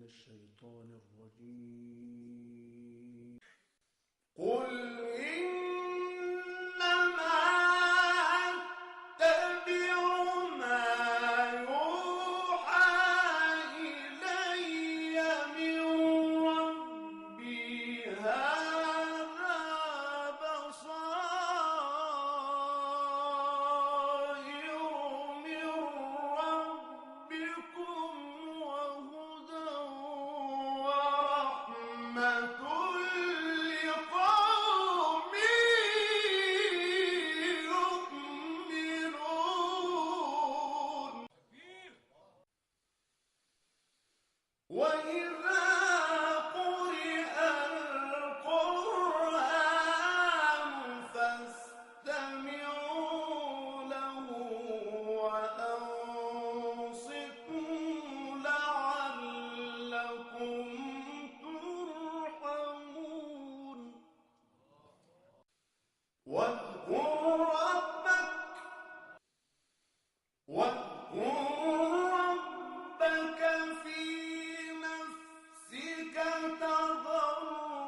الشيطان الرجيم. قل إنما أتبع ما يوحى إلي من ربي هذا بصائر من ربكم وهدى ورحمة لقوم يؤمنون. وإذا قرئ القرآن فاستمعوا له وأنصتوا لعلكم ترحمون. واذكر ربك في نفسك تضرعا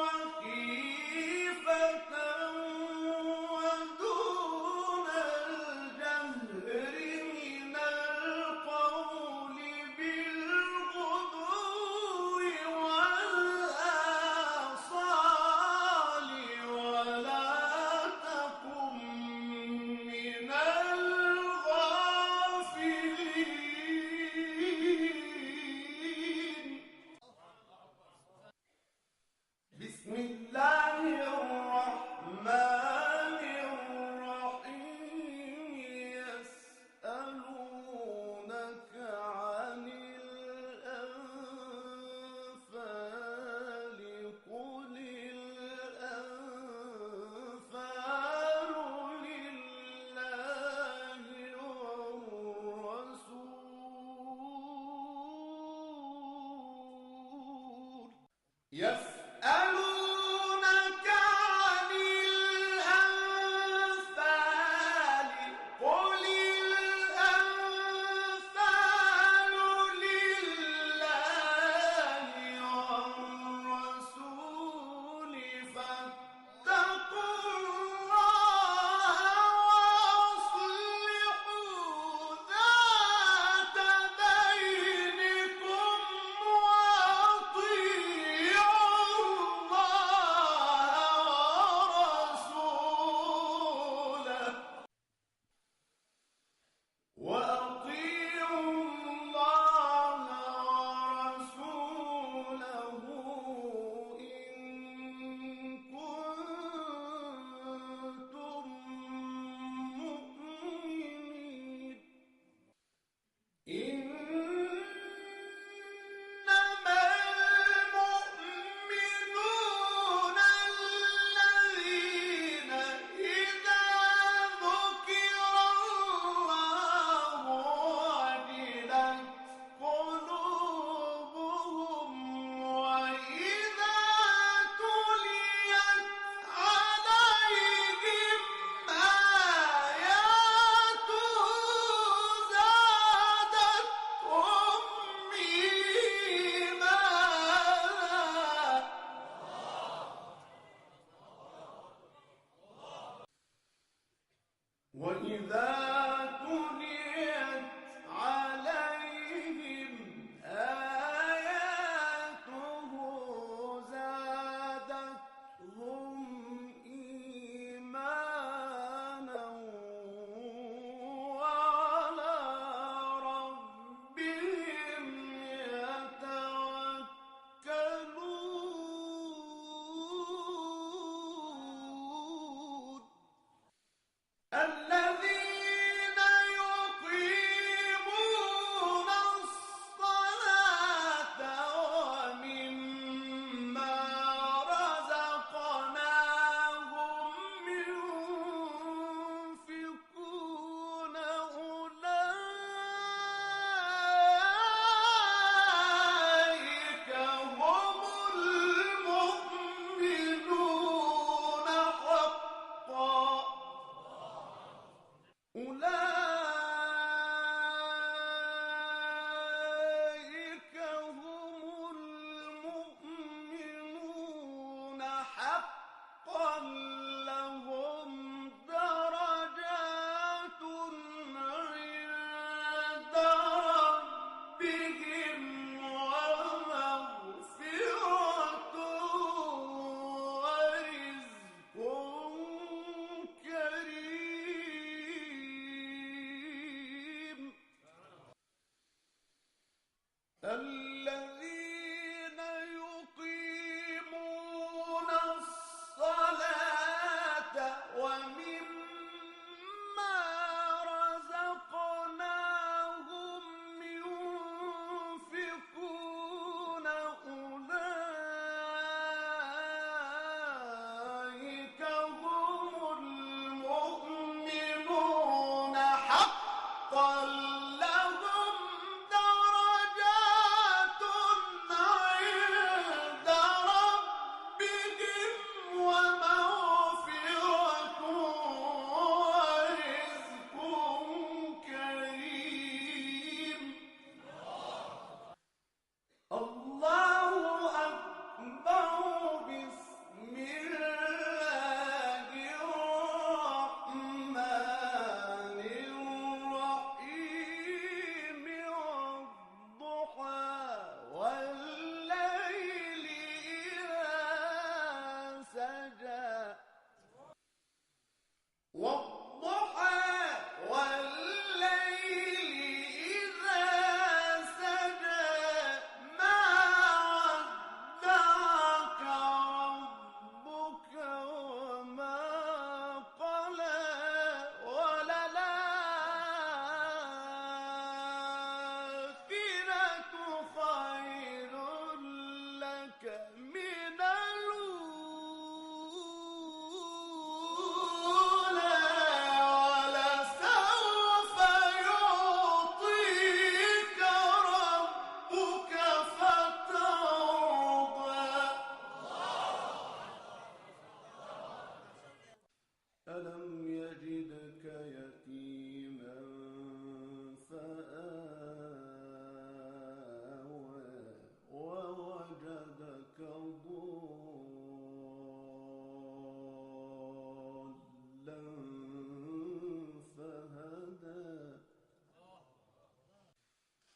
وخيفة ودون الجهر من القول بالغدو والآصال ولا تكن من الغافلين. بسم الله الرحمن الرحيم. يسألونك عن الأنفال قل الأنفال لله والرسول. يسألونك عن الأنفال قل الأنفال لله والرسول فاتقوا الله وأصلحوا ذات بينكم وأطيعوا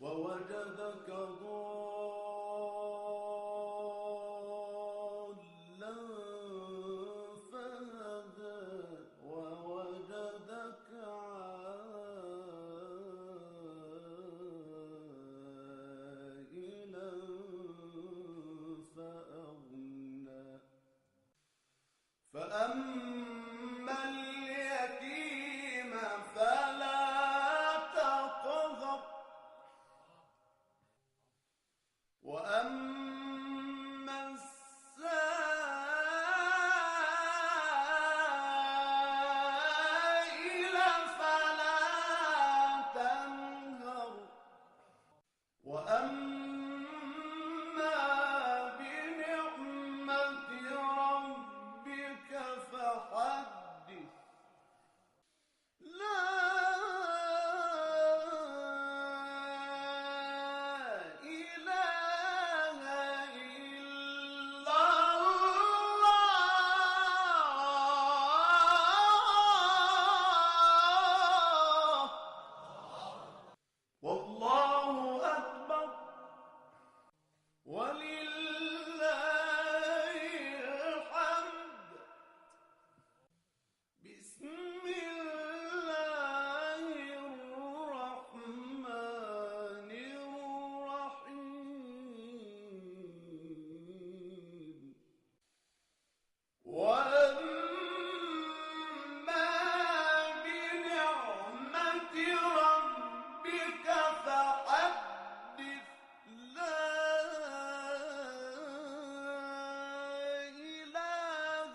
ووجدك ضالا فهدى ووجدك عائلا فأغنى فأما اليتيم فلا تقهر وأما السائل فلا تنهر وأما بنعمة ربك فحدث لا إله إلا الله والله أكبر ولله الحمد بسم الله الرحمن الرحيم وأما بنعمة ربك فحدث لا إله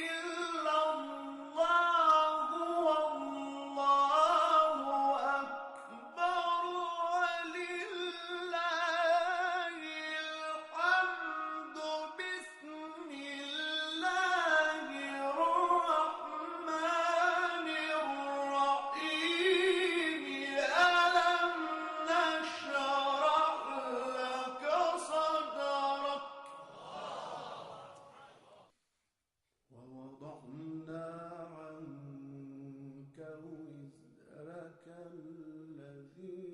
إلا الله والله أكبر ولله الحمد بسم الله الرحمن الرحيم ألم نشرح لك صدرك ووضعنا عنك وزرك الذي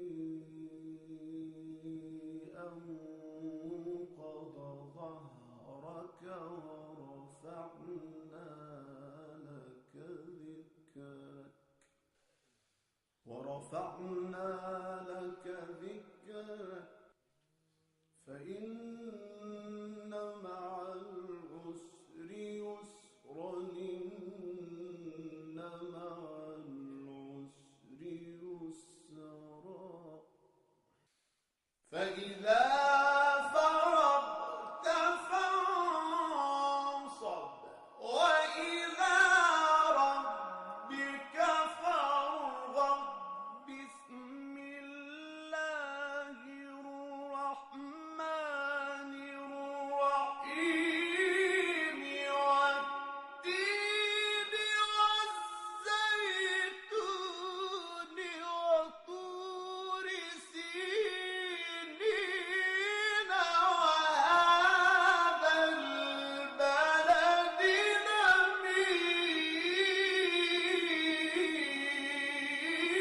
أنقض ظهرك ورفعنا لك ذكرك فإن مع العسر يسرا إن مع العسر يسرا فإذا فرغت فانصب وإلى ربك فارغب بسم الله الرحمن الرحيم والتين والزيتون وطور سينين وهذا البلد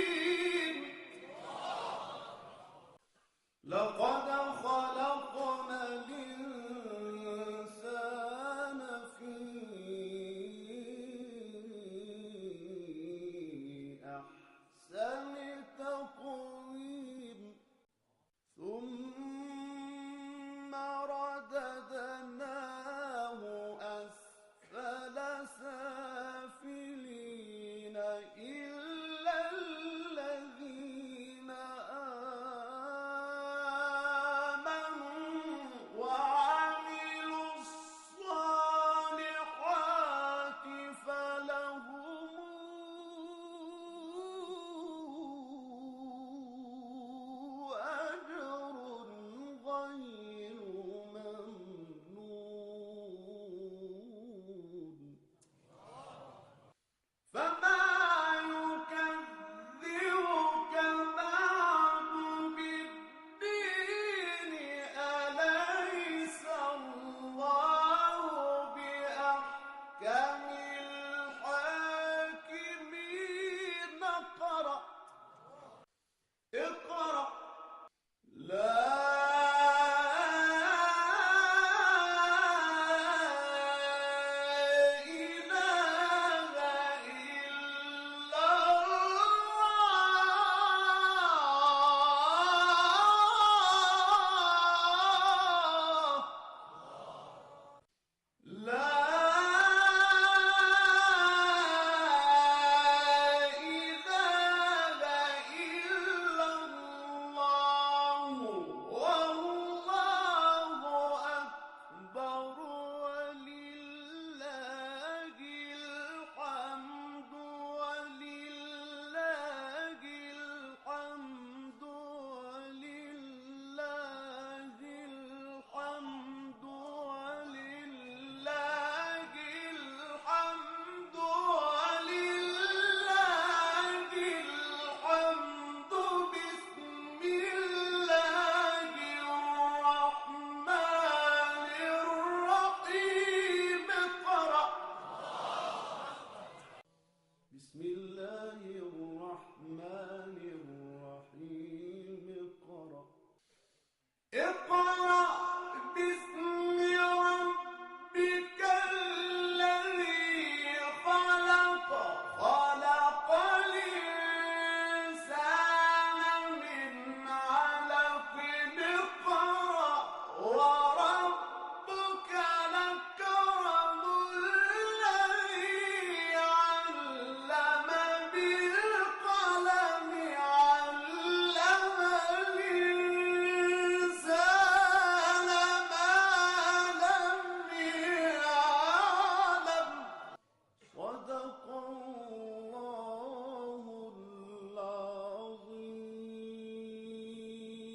الأمين لقد